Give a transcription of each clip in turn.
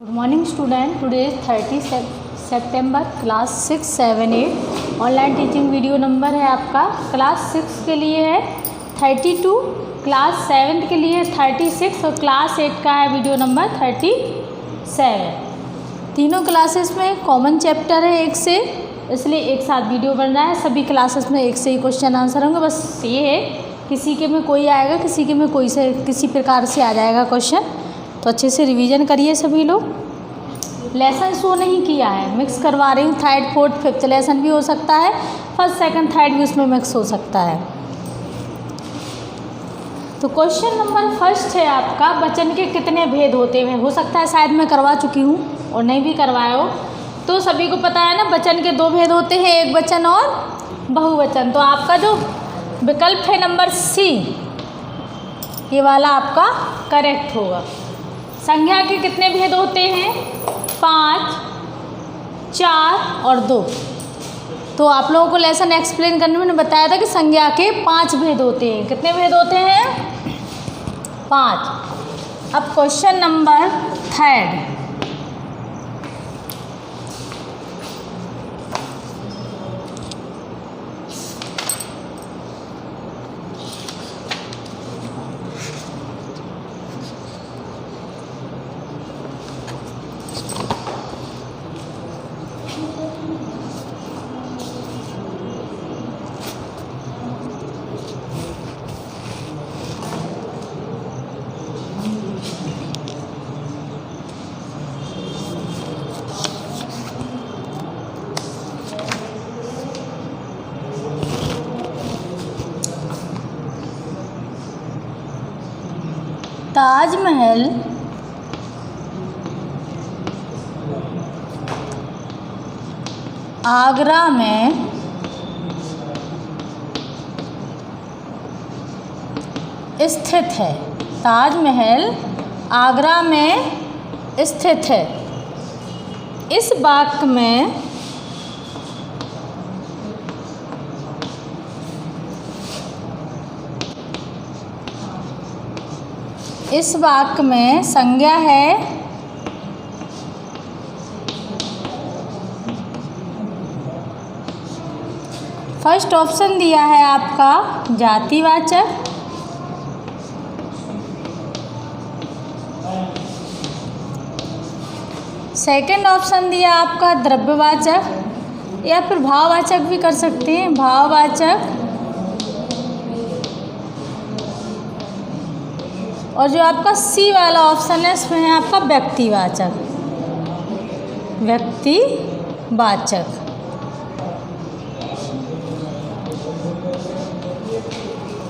Good morning student. Today is 30 September class 6, 7, 8 online teaching video number है आपका। Class 6 के लिए है 32, क्लास 7 के लिए 36 और क्लास 8 का है वीडियो नंबर 37। तीनों क्लासेस में कॉमन चैप्टर है एक से, इसलिए एक साथ वीडियो बन रहा है। सभी क्लासेस में एक से ही क्वेश्चन आंसर होंगे। बस ये है किसी के में कोई आएगा, किसी के में कोई से किसी प्रकार से आ जाएगा क्वेश्चन। तो अच्छे से रिवीजन करिए सभी लोग। लेसन शो नहीं किया है, मिक्स करवा रही हूँ। थर्ड, फोर्थ, फिफ्थ लेसन भी हो सकता है, फर्स्ट, सेकंड, थर्ड भी उसमें मिक्स हो सकता है। तो क्वेश्चन नंबर फर्स्ट है आपका, वचन के कितने भेद होते हैं। हो सकता है शायद मैं करवा चुकी हूँ और नहीं भी करवाए हो, तो सभी को पता है ना, वचन के दो भेद होते हैं, एक वचन और बहुवचन। तो आपका जो विकल्प है नंबर सी, ये वाला आपका करेक्ट होगा। संज्ञा के कितने भेद होते हैं? 5, 4 और 2। तो आप लोगों को लेसन एक्सप्लेन करने में बताया था कि संज्ञा के 5 भेद होते हैं। कितने भेद होते हैं? 5। अब question number third, Taj Mahal Agra में स्थित है। ताजमहल आगरा में स्थित है। इस वाक्य में संज्ञा है फर्स्ट ऑप्शन दिया है आपका जातिवाचक, सेकंड ऑप्शन दिया आपका द्रव्यवाचक या फिर भाववाचक भी कर सकते हैं, भाववाचक, और जो आपका सी वाला ऑप्शन है इसमें है आपका व्यक्तिवाचक। व्यक्तिवाचक।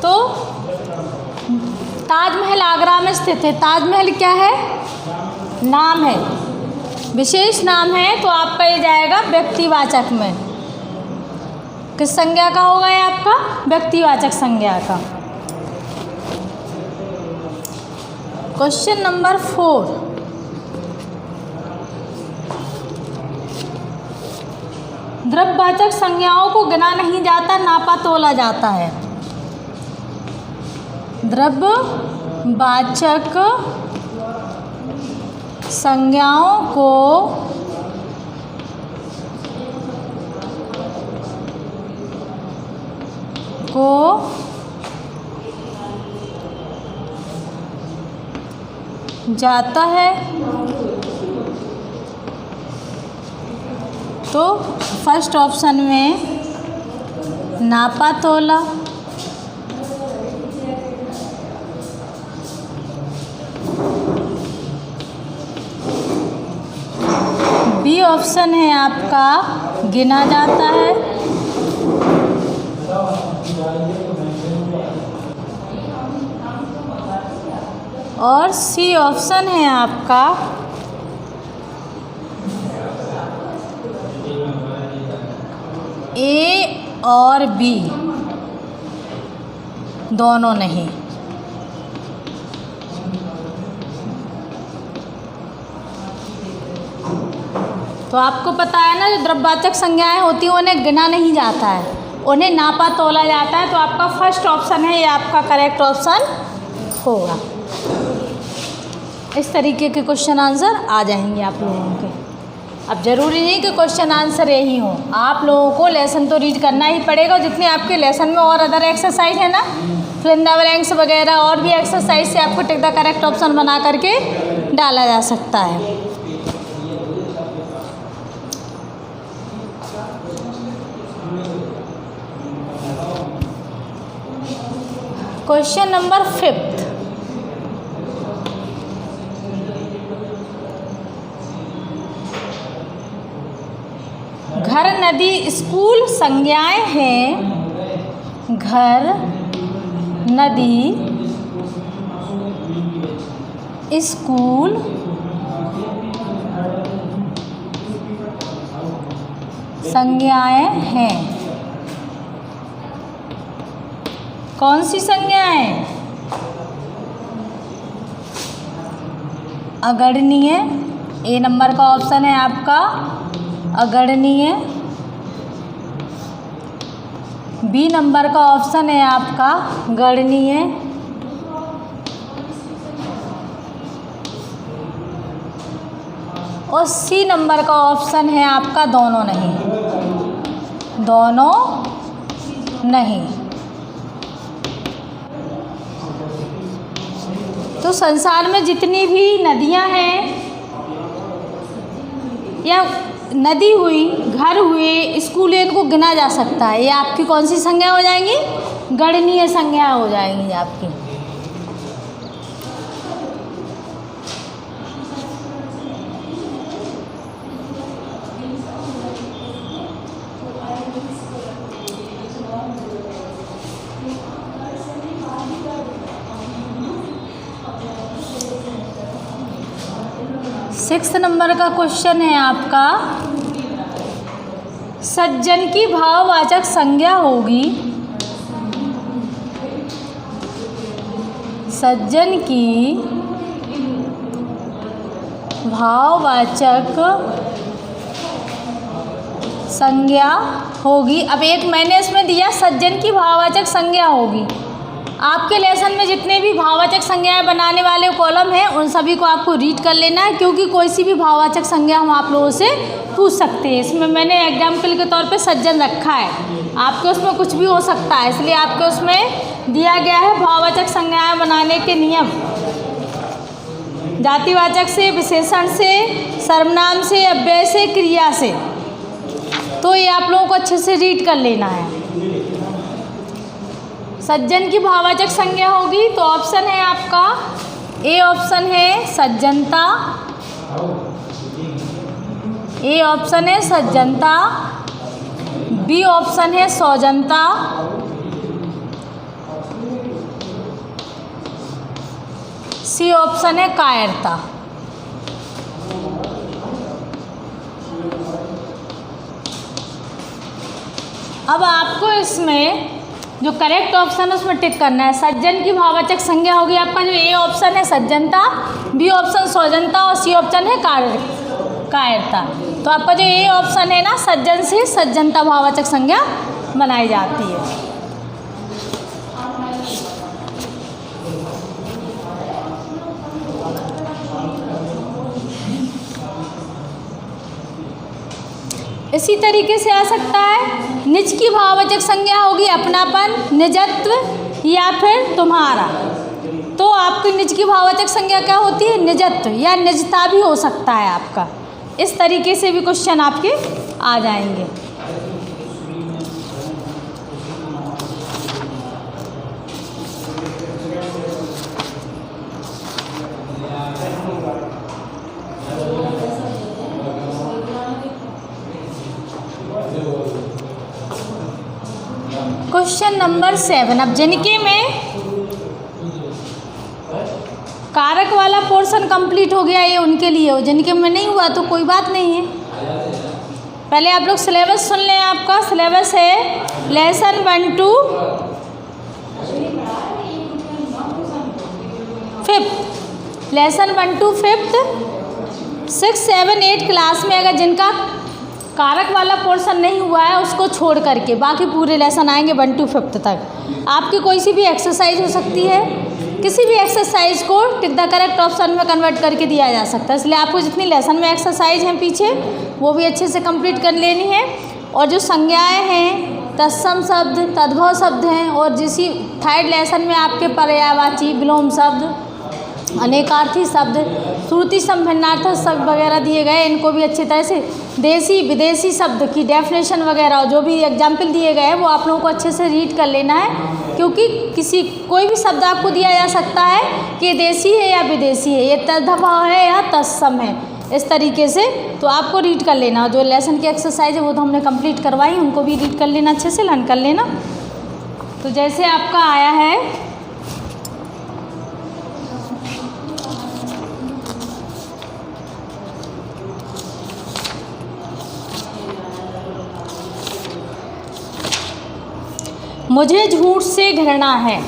तो ताजमहल आगरा में स्थित है। ताजमहल क्या है? नाम है, विशेष नाम है, तो आपका ये जाएगा व्यक्तिवाचक में। किस संज्ञा का होगा ये आपका? व्यक्तिवाचक संज्ञा का। क्वेश्चन नंबर 4, द्रव्यवाचक संज्ञाओं को गिना नहीं जाता, नापा तोला जाता है। द्रव्यवाचक संज्ञाओं को जाता है, तो फर्स्ट ऑप्शन में नापा तोला, बी ऑप्शन है आपका गिना जाता है, और सी ऑप्शन है आपका ए और बी दोनों नहीं। तो आपको पता है ना, जो द्रव्यवाचक संज्ञाएं होती हैं उन्हें गिना नहीं जाता है, उन्हें नापा तोला जाता है। तो आपका फर्स्ट ऑप्शन है, ये आपका करेक्ट ऑप्शन होगा। इस तरीके के क्वेश्चन आंसर आ जाएंगे आप लोगों के। अब ज़रूरी नहीं कि क्वेश्चन आंसर यही हो, आप लोगों को लेसन तो रीड करना ही पड़ेगा। जितने आपके लेसन में और अदर एक्सरसाइज है ना, फिल इन द ब्लैंक्स वगैरह और भी एक्सरसाइज से आपको टिक द करेक्ट ऑप्शन बना करके डाला जा सकता है। Question number 5। घर, नदी, स्कूल संज्ञाएं हैं। घर, नदी, स्कूल संज्ञाएं हैं। कौन सी संज्ञाएं? अगणनीय, ए नंबर का ऑप्शन है आपका अगणनीय। बी नंबर का ऑप्शन है आपका गणनीय। और सी नंबर का ऑप्शन है आपका दोनों नहीं, दोनों नहीं। तो संसार में जितनी भी नदियां हैं या नदी हुई, घर हुए, स्कूल, इनको गिना जा सकता है। ये आपकी कौन सी संज्ञा हो जाएंगी? गणनीय संज्ञा हो जाएंगी आपकी। सिक्स्थ नंबर का क्वेश्चन है आपका, सज्जन की भाववाचक संज्ञा होगी। सज्जन की भाववाचक संज्ञा होगी। अब एक मैंने इसमें दिया सज्जन की भाववाचक संज्ञा होगी। आपके लेसन में जितने भी भाववाचक संज्ञाएं बनाने वाले कॉलम हैं उन सभी को आपको रीड कर लेना है, क्योंकि कोई सी भी भाववाचक संज्ञा हम आप लोगों से पूछ सकते हैं। इसमें मैंने एग्जाम्पल के तौर पे सज्जन रखा है, आपके उसमें कुछ भी हो सकता है, इसलिए आपके उसमें दिया गया है भाववाचक संज्ञाएं बनाने के नियम। जातिवाचक से, विशेषण से, सर्वनाम से, अव्यय से, क्रिया से। तो ये आप लोगों को अच्छे से रीड कर लेना है। सज्जन की भाववाचक संज्ञा होगी तो ऑप्शन है आपका ए ऑप्शन है सज्जनता, ए ऑप्शन है सज्जनता, बी ऑप्शन है सौजनता, सी ऑप्शन है कायरता। अब आपको इसमें जो करेक्ट ऑप्शन है उसमें टिक करना है। सज्जन की भाववाचक संज्ञा होगी आपका जो ए ऑप्शन है सज्जनता, बी ऑप्शन सौजनता और सी ऑप्शन है कायरता। तो आपका जो ए ऑप्शन है ना, सज्जन से सज्जनता भाववाचक संज्ञा बनाई जाती है। इसी तरीके से आ सकता है निज की भाववाचक संज्ञा होगी अपनापन, निजत्व या फिर तुम्हारा। तो आपकी निज की भाववाचक संज्ञा क्या होती है? निजत्व या निजता भी हो सकता है आपका। इस तरीके से भी क्वेश्चन आपके आ जाएंगे। Question number 7। अब जिनके में कारक वाला पोर्शन कंप्लीट हो गया ये उनके लिए हो, जिनके में नहीं हुआ तो कोई बात नहीं है। पहले आप लोग सिलेबस सुन लें। आपका सिलेबस है lesson 1 to 5, lesson 1 to 5, 6, 7, 8 class में अगर जिनका कारक वाला पोर्शन नहीं हुआ है उसको छोड़ करके बाकी पूरे लेसन आएंगे 1 to 5 तक। आपकी कोई सी भी एक्सरसाइज हो सकती है किसी भी एक्सरसाइज को टिक द करेक्ट ऑप्शन में कन्वर्ट करके दिया जा सकता है। इसलिए आपको जितनी लेसन में एक्सरसाइज हैं पीछे वो भी अच्छे से कंप्लीट कर लेनी है। और जो संज्ञाएं हैं, तत्सम शब्द, तद्भव शब्द हैं, और जिसी थर्ड लेसन में आपके पर्यायवाची, विलोम शब्द, अनेकार्थी शब्द, श्रुति संभिन्नार्थक शब्द वगैरह दिए गए, इनको भी अच्छी तरह से देसी विदेशी शब्द की डेफिनेशन वगैरह जो भी एग्जाम्पल दिए गए हैं वो आप लोगों को अच्छे से रीड कर लेना है, क्योंकि कोई भी शब्द आपको दिया जा सकता है कि देसी है या विदेशी है, ये तद्भव है या तत्सम है, इस तरीके से तो आपको रीड कर लेना। जो लेसन की एक्सरसाइज है वो तो हमने कंप्लीट करवाई, उनको भी रीड कर लेना, अच्छे से लर्न कर लेना। तो जैसे आपका आया है मुझे झूठ से घृणा है,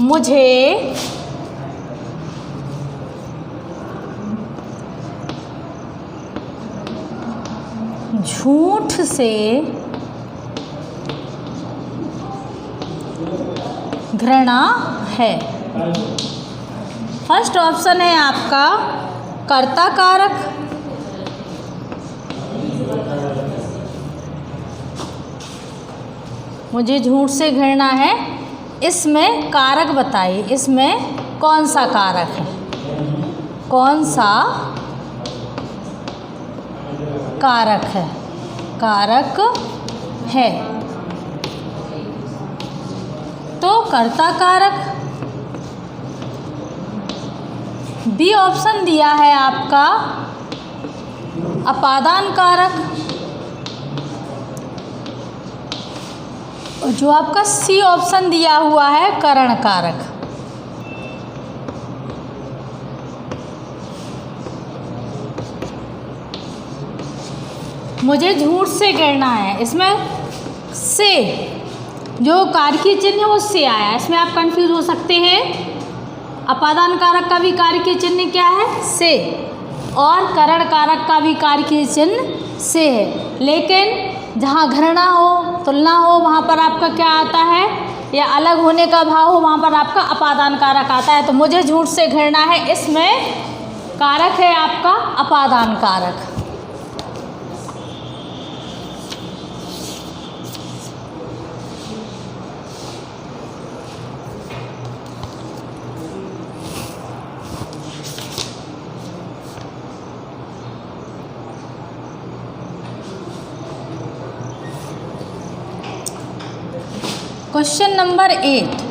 मुझे झूठ से घृणा है। फर्स्ट ऑप्शन है आपका कर्ता कारक, मुझे झूठ से घृणा है, इसमें कारक बताइए, इसमें कौन सा कारक है, कौन सा कारक है, कारक है तो कर्ता कारक। बी ऑप्शन दिया है आपका अपादान कारक, और जो आपका सी ऑप्शन दिया हुआ है करण कारक। मुझे झूठ से घृणा है, इसमें से जो कारकीय चिन्ह है वो से आया है, इसमें आप कंफ्यूज हो सकते हैं। अपादान कारक का भी कारकीय चिन्ह क्या है, से, और करण कारक का भी कारकीय चिन्ह से है, लेकिन जहाँ घृणा हो, तुलना हो, वहाँ पर आपका क्या आता है, या अलग होने का भाव हो, वहाँ पर आपका अपादान कारक आता है। तो मुझे झूठ से घृणा है, इसमें कारक है आपका अपादान कारक। क्वेश्चन नंबर 8,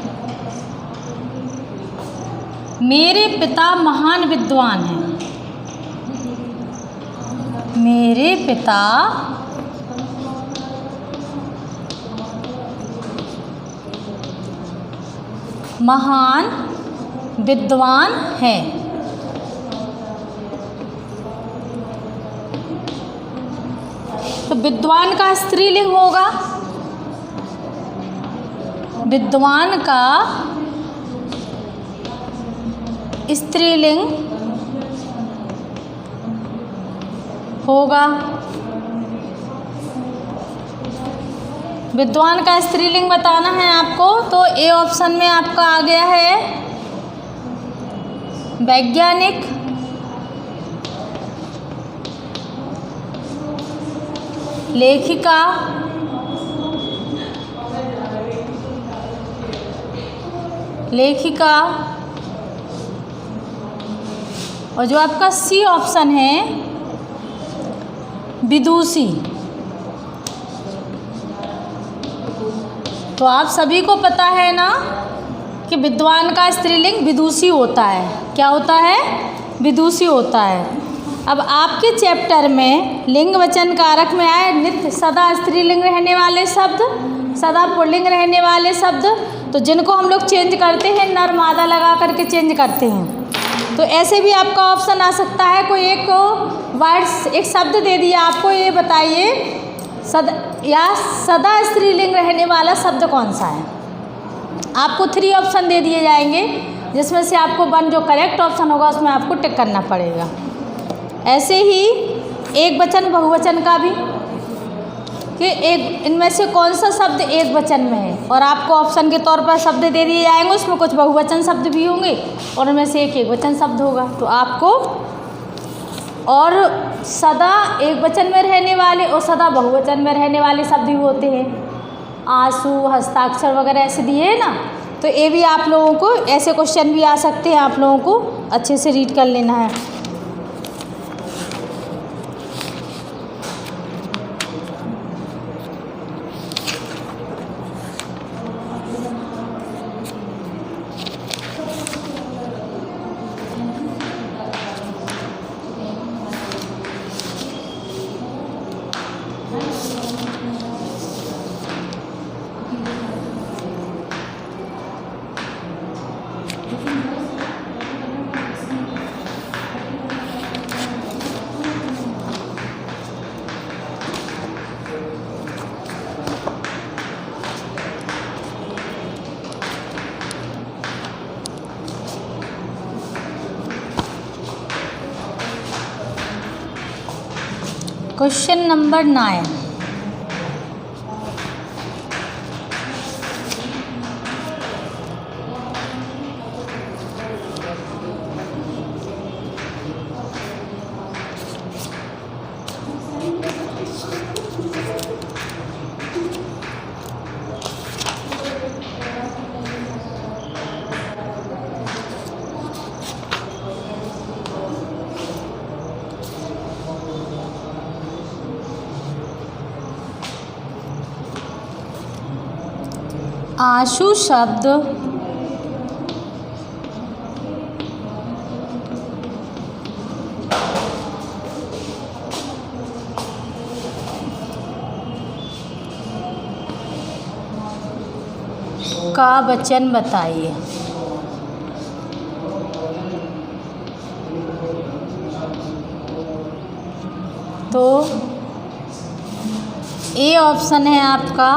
मेरे पिता महान विद्वान हैं, मेरे पिता महान विद्वान हैं। तो विद्वान का स्त्रीलिंग होगा, विद्वान का स्त्रीलिंग होगा, विद्वान का स्त्रीलिंग बताना है आपको। तो ए ऑप्शन में आपका आ गया है वैज्ञानिक, लेखिका, लेखिका, और जो आपका सी ऑप्शन है विदुषी। तो आप सभी को पता है ना कि विद्वान का स्त्रीलिंग विदुषी होता है, क्या होता है, विदुषी होता है। अब आपके चैप्टर में लिंग वचन कारक में आए नित्य सदा स्त्रीलिंग रहने वाले शब्द, सदा पुल्लिंग रहने वाले शब्द, तो जिनको हम लोग चेंज करते हैं नर मादा लगा करके चेंज करते हैं। तो ऐसे भी आपका ऑप्शन आ सकता है, कोई एक वर्ड्स एक शब्द दे दिया आपको, ये बताइए सदा स्त्रीलिंग रहने वाला शब्द कौन सा है। आपको 3 ऑप्शन दे दिए जाएंगे, जिसमें से आपको 1 जो करेक्ट ऑप्शन होगा उसमें आपको टिक करना पड़ेगा। ऐसे ही एक वचन बहुवचन का भी कि एक इनमें से कौन सा शब्द एक वचन में है, और आपको ऑप्शन के तौर पर शब्द दे दिए जाएंगे, उसमें कुछ बहुवचन शब्द भी होंगे और उनमें से एक वचन शब्द होगा। तो आपको और सदा एक वचन में रहने वाले और सदा बहुवचन में रहने वाले शब्द भी होते हैं, आंसू, हस्ताक्षर वगैरह ऐसे दिए हैं ना। तो ये भी आप लोगों को ऐसे क्वेश्चन भी आ सकते हैं, आप लोगों को अच्छे से रीड कर लेना है। क्वेश्चन नंबर 9, आंसू शब्द का वचन बताइए। तो ए ऑप्शन है आपका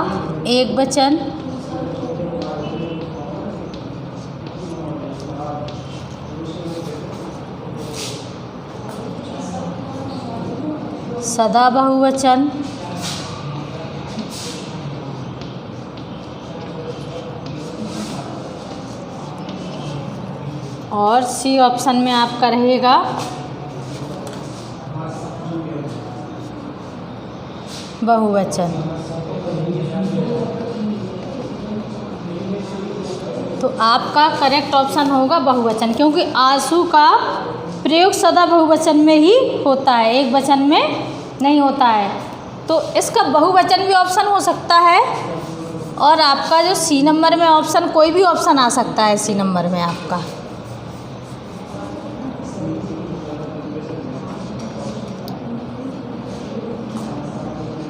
एक वचन, सदा बहुवचन, और सी ऑप्शन में आपका रहेगा बहुवचन। तो आपका करेक्ट ऑप्शन होगा बहुवचन, क्योंकि आंसू का प्रयोग सदा बहुवचन में ही होता है, एक वचन में नहीं होता है। तो इसका बहुवचन भी ऑप्शन हो सकता है, और आपका जो सी नंबर में ऑप्शन, कोई भी ऑप्शन आ सकता है सी नंबर में आपका।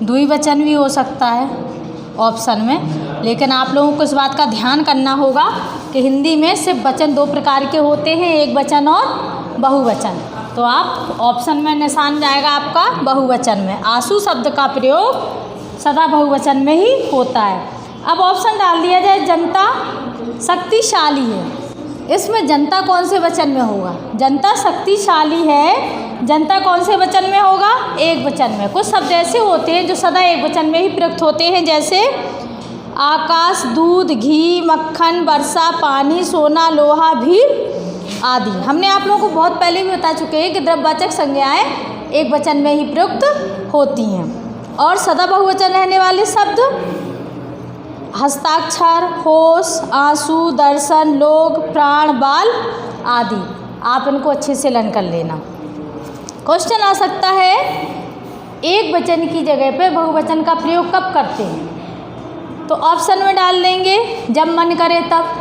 द्विवचन भी हो सकता है ऑप्शन में, लेकिन आप लोगों को इस बात का ध्यान करना होगा कि हिंदी में सिर्फ वचन दो प्रकार के होते हैं, एक वचन और बहुवचन। तो आप ऑप्शन में निशान जाएगा आपका बहुवचन में। आंसू शब्द का प्रयोग सदा बहुवचन में ही होता है। अब ऑप्शन डाल दिया जाए जनता शक्तिशाली है, इसमें जनता कौन से वचन में होगा? जनता शक्तिशाली है, जनता कौन से वचन में होगा? एक वचन में। कुछ शब्द ऐसे होते हैं जो सदा एक वचन में ही प्रयुक्त होते हैं, जैसे आकाश, दूध, घी, मक्खन, वर्षा, पानी, सोना, लोहा, भीड़ आदि। हमने आप लोगों को बहुत पहले भी बता चुके हैं कि द्रव्यवाचक संज्ञाएं एक वचन में ही प्रयुक्त होती हैं। और सदा बहुवचन रहने वाले शब्द हस्ताक्षर, होश, आंसू, दर्शन, लोग, प्राण, बाल आदि। आप इनको अच्छे से लर्न कर लेना। क्वेश्चन आ सकता है एक वचन की जगह पे बहुवचन का प्रयोग कब करते हैं? तो ऑप्शन में डाल देंगे जब मन करे तब,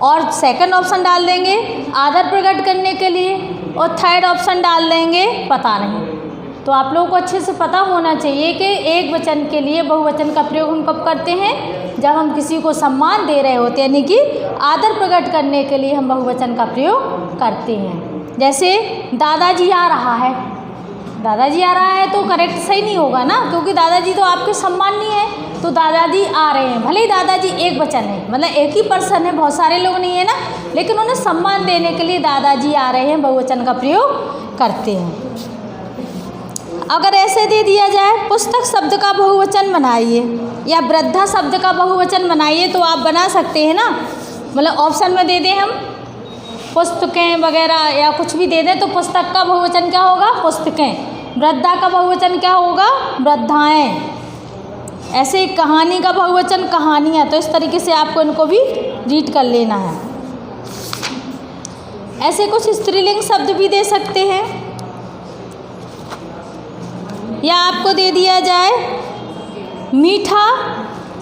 और सेकंड ऑप्शन डाल देंगे आदर प्रकट करने के लिए, और थर्ड ऑप्शन डाल देंगे पता नहीं। तो आप लोगों को अच्छे से पता होना चाहिए कि एक वचन के लिए बहुवचन का प्रयोग हम कब करते हैं? जब हम किसी को सम्मान दे रहे होते हैं, यानी कि आदर प्रकट करने के लिए हम बहुवचन का प्रयोग करते हैं। जैसे दादाजी आ रहा है, दादाजी आ रहा है तो करेक्ट सही नहीं होगा ना, क्योंकि दादाजी तो आपके सम्मानीय है। तो दादाजी आ रहे हैं, भले ही दादाजी एक वचन है, मतलब एक ही पर्सन है, बहुत सारे लोग नहीं है ना, लेकिन उन्हें सम्मान देने के लिए दादाजी आ रहे हैं बहुवचन का प्रयोग करते हैं। अगर ऐसे दे दिया जाए पुस्तक शब्द का बहुवचन बनाइए या वृद्धा शब्द का बहुवचन बनाइए, तो आप बना सकते हैं ना। मतलब ऑप्शन में दे दें हम पुस्तकें वगैरह या कुछ भी दे दें, तो पुस्तक का बहुवचन क्या होगा? पुस्तकें। वृद्धा का बहुवचन क्या होगा? वृद्धाएं। ऐसे कहानी का बहुवचन कहानियाँ। तो इस तरीके से आपको इनको भी रीड कर लेना है। ऐसे कुछ स्त्रीलिंग शब्द भी दे सकते हैं, या आपको दे दिया जाए मीठा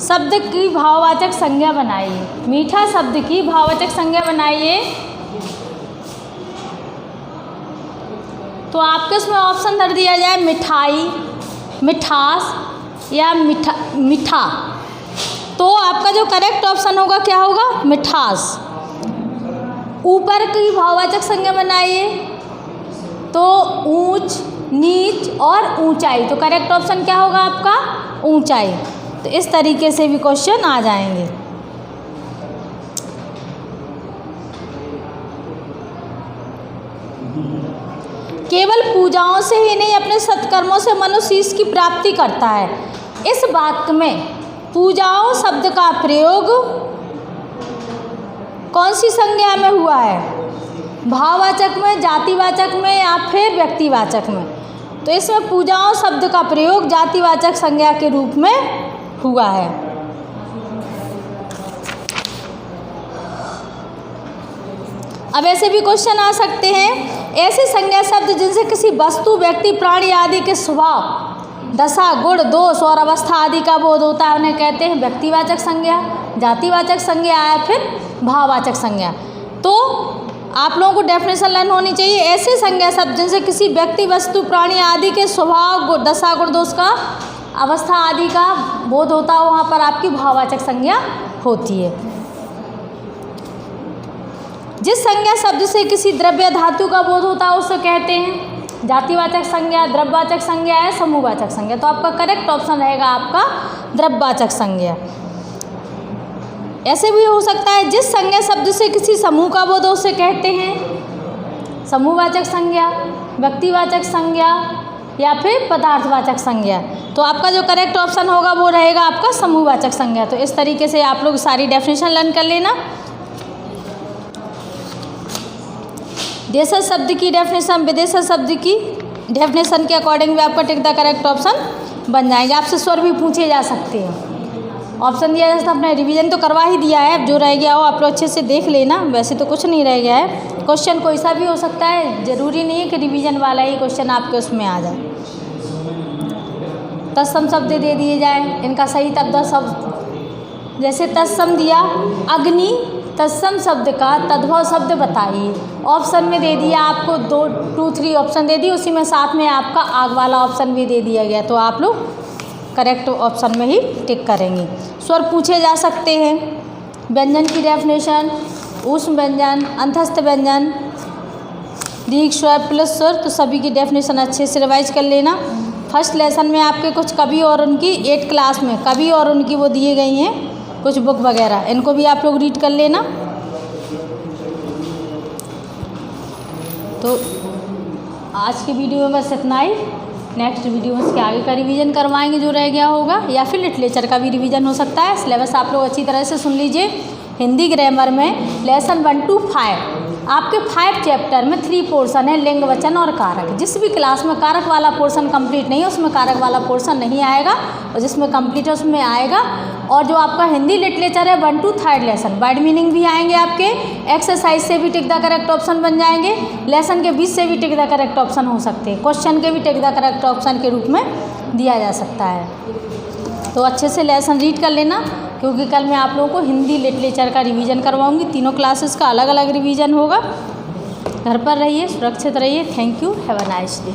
शब्द की भाववाचक संज्ञा बनाइए। मीठा शब्द की भाववाचक संज्ञा बनाइए। तो आपको इसमें ऑप्शन धर दिया जाए मिठाई, मिठास या मीठा। तो आपका जो करेक्ट ऑप्शन होगा क्या होगा? मिठास। ऊपर की भाववाचक संज्ञा बनाइए, तो ऊंच, नीच और ऊंचाई। तो करेक्ट ऑप्शन क्या होगा आपका? ऊंचाई। तो इस तरीके से भी क्वेश्चन आ जाएंगे। केवल पूजाओं से ही नहीं, अपने सत्कर्मों से मनुष्य इसकी प्राप्ति करता है। इस वाक्य में पूजाओं शब्द का प्रयोग कौन सी संज्ञा में हुआ है? भाववाचक में, जातिवाचक में या फिर व्यक्तिवाचक में? तो इसमें पूजाओं शब्द का प्रयोग जातिवाचक संज्ञा के रूप में हुआ है। अब ऐसे भी क्वेश्चन आ सकते हैं, ऐसे संज्ञा शब्द जिनसे किसी वस्तु, व्यक्ति, प्राणी आदि के स्वभाव, दशा, गुण, दोष और अवस्था आदि का बोध होता है, उन्हें कहते हैं व्यक्तिवाचक संज्ञा, जातिवाचक संज्ञा या फिर भाववाचक संज्ञा। तो आप लोगों को डेफिनेशन लर्न होनी चाहिए। ऐसे संज्ञा शब्द जिनसे किसी व्यक्ति, वस्तु, प्राणी आदि के स्वभाव, दशा, गुण, दोष का, अवस्था आदि का बोध होता है, वहाँ पर आपकी भाववाचक संज्ञा होती है। जिस संज्ञा शब्द से किसी द्रव्य, धातु का बोध होता है उसे कहते हैं जातिवाचक संज्ञा, द्रव्यवाचक संज्ञा या समूहवाचक संज्ञा। तो आपका करेक्ट ऑप्शन रहेगा आपका द्रव्यवाचक संज्ञा। ऐसे भी हो सकता है, जिस संज्ञा शब्द से किसी समूह का बोध हो उसे कहते हैं समूहवाचक संज्ञा, व्यक्तिवाचक संज्ञा या फिर पदार्थवाचक संज्ञा। तो आपका जो करेक्ट ऑप्शन होगा वो रहेगा आपका समूहवाचक संज्ञा। तो इस तरीके से आप लोग सारी डेफिनेशन लर्न कर लेना। देशज शब्द की डेफिनेशन, विदेशज शब्द की डेफिनेशन के अकॉर्डिंग भी आपका टिक द करेक्ट ऑप्शन बन जाएंगे। आपसे स्वर भी पूछे जा सकते हैं। ऑप्शन दिया जाता है, अपने रिवीजन तो करवा ही दिया है, जो रह गया हो आप लोग अच्छे से देख लेना। वैसे तो कुछ नहीं रह गया है। क्वेश्चन कोई सा भी हो सकता है, ज़रूरी नहीं है कि रिवीजन वाला ही क्वेश्चन आपके उसमें आ जाए। तत्सम शब्द दे दिए जाए, इनका सही तद्भव शब्द, जैसे तत्सम दिया अग्नि, तत्सम शब्द का तद्भव शब्द बताइए। ऑप्शन में दे दिया आपको 2-3 ऑप्शन दे दिए, उसी में साथ में आपका आग वाला ऑप्शन भी दे दिया गया। तो आप लोग करेक्ट ऑप्शन में ही टिक करेंगे। स्वर पूछे जा सकते हैं, व्यंजन की डेफिनेशन, ऊष्म व्यंजन, अंतस्थ व्यंजन, दीर्घ स्वर, प्लस स्वर, तो सभी की डेफिनेशन अच्छे से रिवाइज कर लेना। फर्स्ट लेसन में आपके कुछ कवि और उनकी 8th क्लास में कवि और उनकी वो दिए गई हैं कुछ बुक वगैरह, इनको भी आप लोग रीड कर लेना। तो आज की वीडियो में बस इतना ही। नेक्स्ट वीडियो में इसके आगे का रिवीजन करवाएंगे जो रह गया होगा, या फिर लिटरेचर का भी रिवीजन हो सकता है। सिलेबस आप लोग अच्छी तरह से सुन लीजिए। हिंदी ग्रामर में लेसन 1 to 5 आपके 5 चैप्टर में 3 पोर्शन है, लिंग, वचन और कारक। जिस भी क्लास में कारक वाला पोर्शन कंप्लीट नहीं है उसमें कारक वाला पोर्शन नहीं आएगा, और जिसमें कंप्लीट है उसमें आएगा। और जो आपका हिंदी लिटरेचर है 1 to 3 लेसन, वर्ड मीनिंग भी आएंगे आपके, एक्सरसाइज से भी टिक द करेक्ट ऑप्शन बन जाएंगे, लेसन के बीच से भी टिक द करेक्ट ऑप्शन हो सकते हैं, क्वेश्चन के भी टिक द करेक्ट ऑप्शन के रूप में दिया जा सकता है। तो अच्छे से लेसन रीड कर लेना, क्योंकि कल मैं आप लोगों को हिंदी लिटरेचर का रिवीजन करवाऊंगी। तीनों क्लासेस का अलग अलग रिवीजन होगा। घर पर रहिए, सुरक्षित रहिए। Thank you, have a nice day.